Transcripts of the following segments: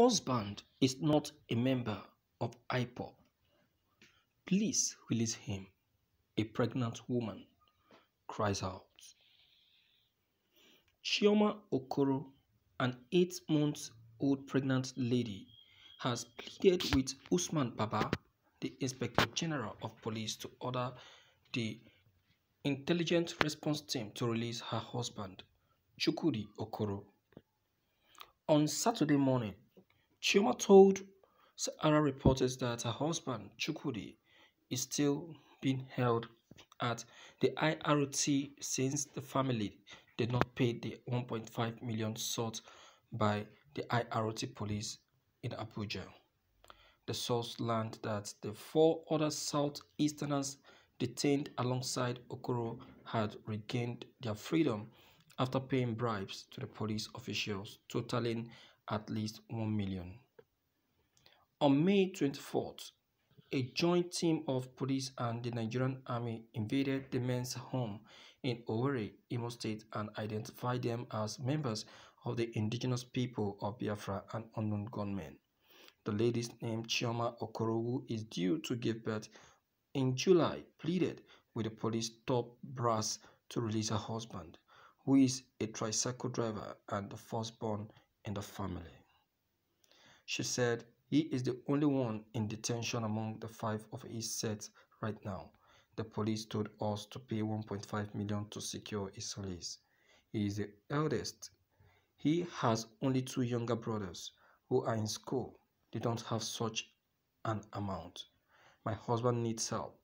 husband is not a member of Ipob. Please release him, a pregnant woman cries out. Chioma Okoro, an 8-month-old pregnant lady, has pleaded with Usman Baba, the Inspector General of Police, to order the Intelligence Response Team to release her husband, Chukwudi Okoro. On Saturday morning, Chioma told Sahara reporters that her husband, Chukwudi, is still being held at the IRT since the family did not pay the 1.5 million sought by the IRT police in Abuja. The source learned that the 4 other Southeasterners detained alongside Okoro had regained their freedom after paying bribes to the police officials, totaling at least 1 million. On May 24th, a joint team of police and the Nigerian army invaded the men's home in Owerri, Imo State, and identified them as members of the indigenous people of Biafra and unknown gunmen. The lady's name, Chioma Okoro, who is due to give birth in July, pleaded with the police top brass to release her husband, who is a tricycle driver and the firstborn in the family. She said he is the only one in detention among the 5 of his set right now. The police told us to pay 1.5 million to secure his release. He is the eldest. He has only 2 younger brothers who are in school. They don't have such an amount. My husband needs help.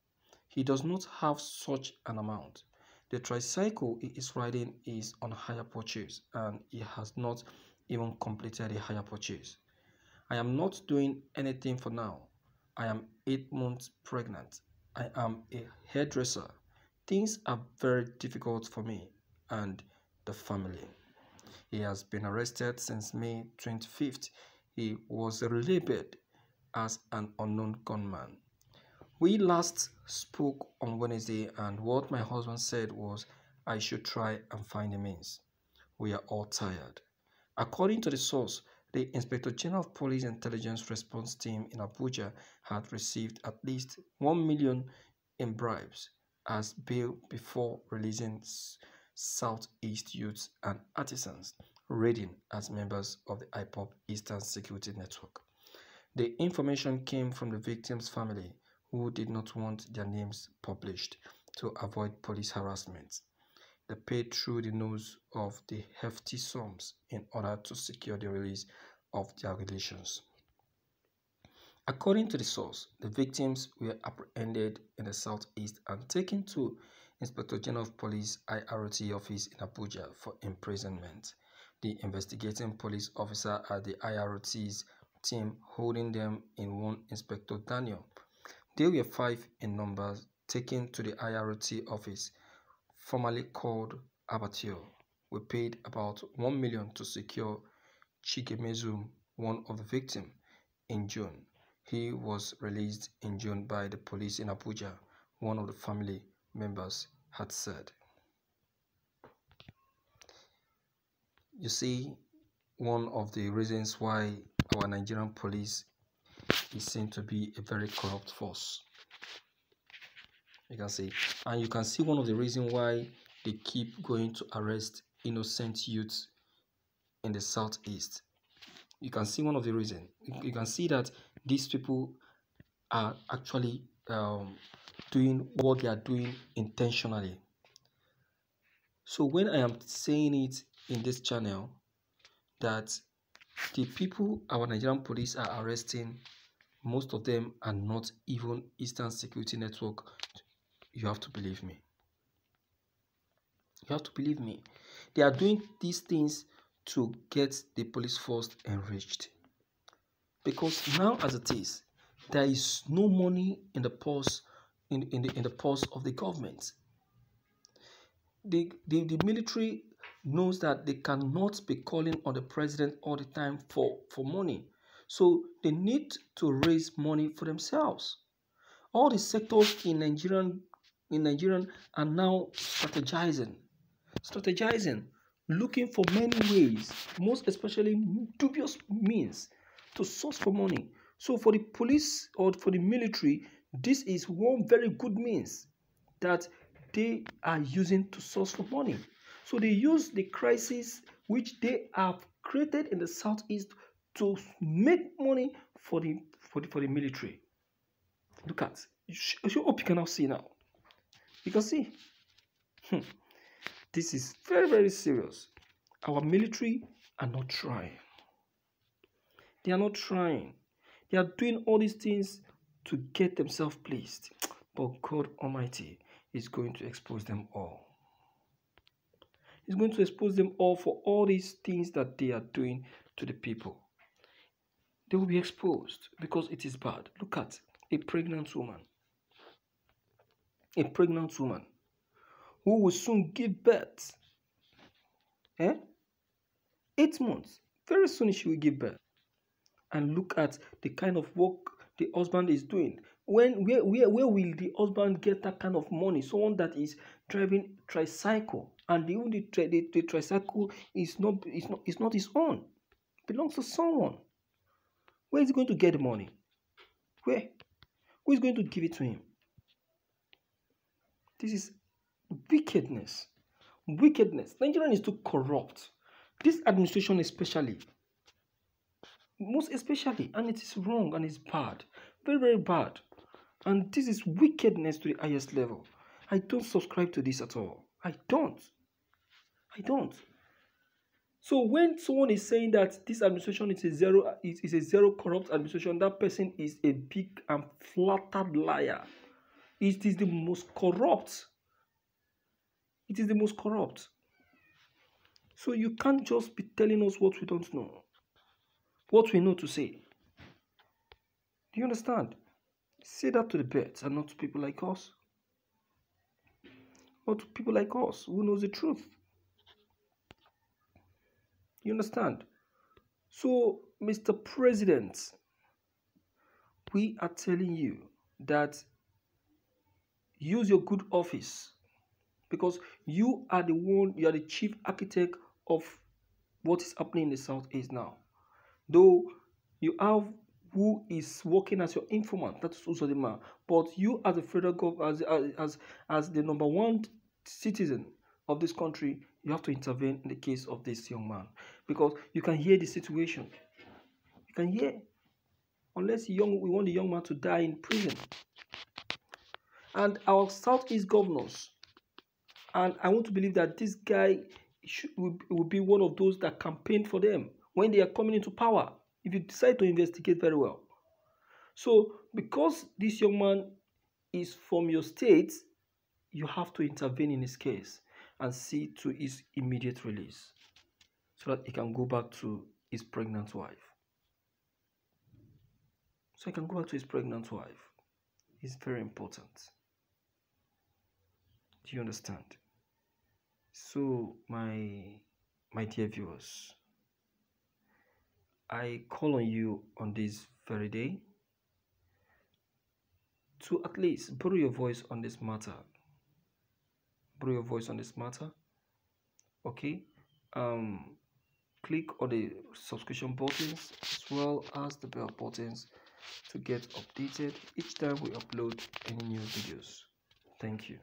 He does not have such an amount. The tricycle he is riding is on hire purchase and he has not even completed a hire purchase. I am not doing anything for now. I am 8 months pregnant. I am a hairdresser. Things are very difficult for me and the family. He has been arrested since May 25th. He was labeled as an unknown gunman. We last spoke on Wednesday, and what my husband said was I should try and find a means. We are all tired. According to the source, the Inspector General of Police Intelligence Response Team in Abuja had received at least 1 million in bribes as bail before releasing Southeast youths and artisans raiding as members of the Ipob Eastern Security Network. The information came from the victim's family, who did not want their names published to avoid police harassment. They paid through the nose of the hefty sums in order to secure the release of their relations. According to the source, the victims were apprehended in the southeast and taken to Inspector General of Police IRT office in Abuja for imprisonment. The investigating police officer at the IRT's team holding them in one Inspector Daniel. There were 5 in numbers taken to the IRT office, formerly called Abattoir. We paid about 1 million to secure Chigemezu, one of the victims, in June. He was released in June by the police in Abuja, one of the family members had said. You see, one of the reasons why our Nigerian police is seen to be a very corrupt force. You can see, and you can see one of the reasons why they keep going to arrest innocent youths in the southeast. You can see one of the reasons. You can see that these people are actually doing what they are doing intentionally. So when I am saying it in this channel, that the people our Nigerian police are arresting, most of them are not even Eastern Security Network, you have to believe me. You have to believe me. They are doing these things to get the police force enriched. Because now as it is, there is no money in the purse in the purse of the government. The military knows that they cannot be calling on the president all the time for money. So they need to raise money for themselves. All the sectors in Nigeria are now strategizing, looking for many ways, most especially dubious means, to source for money. So for the police or for the military, this is one very good means that they are using to source for money. So they use the crisis which they have created in the southeast to make money for the military. Look at, I hope you can now see now. You can see, this is very, very serious. Our military are not trying. They are not trying. They are doing all these things to get themselves placed. But God Almighty is going to expose them all. He's going to expose them all for all these things that they are doing to the people. They will be exposed because it is bad. Look at a pregnant woman. A pregnant woman who will soon give birth. 8 months. Very soon she will give birth. And look at the kind of work the husband is doing. Where will the husband get that kind of money? Someone that is driving tricycle, and the tricycle is not his own. It belongs to someone. Where is he going to get the money? Where? Who is going to give it to him? This is wickedness. Wickedness. Nigeria is too corrupt. This administration especially. Most especially. And it is wrong and it's bad. Very, very bad. And this is wickedness to the highest level. I don't subscribe to this at all. I don't. So when someone is saying that this administration is a zero corrupt administration, that person is a big and flattered liar. It is the most corrupt. It is the most corrupt. So you can't just be telling us what we don't know. What we know to say. Do you understand? Say that to the birds and not to people like us. Or to people like us who knows the truth. You understand? So, Mr. President, we are telling you that use your good office, because you are the chief architect of what is happening in the Southeast now. Though you have who is working as your informant, that is also the man. But you as the federal government, as the number one citizen of this country, you have to intervene in the case of this young man. Because you can hear the situation. You can hear. Unless we want the young man to die in prison. And our Southeast governors, and I want to believe that this guy will be one of those that campaign for them when they are coming into power, if you decide to investigate very well. So, because this young man is from your state, you have to intervene in his case and see to his immediate release so that he can go back to his pregnant wife. So he can go back to his pregnant wife. It's very important. Do you understand? So, my dear viewers, I call on you on this very day to at least borrow your voice on this matter. Borrow your voice on this matter. Okay? Click on the subscription buttons as well as the bell buttons to get updated each time we upload any new videos. Thank you.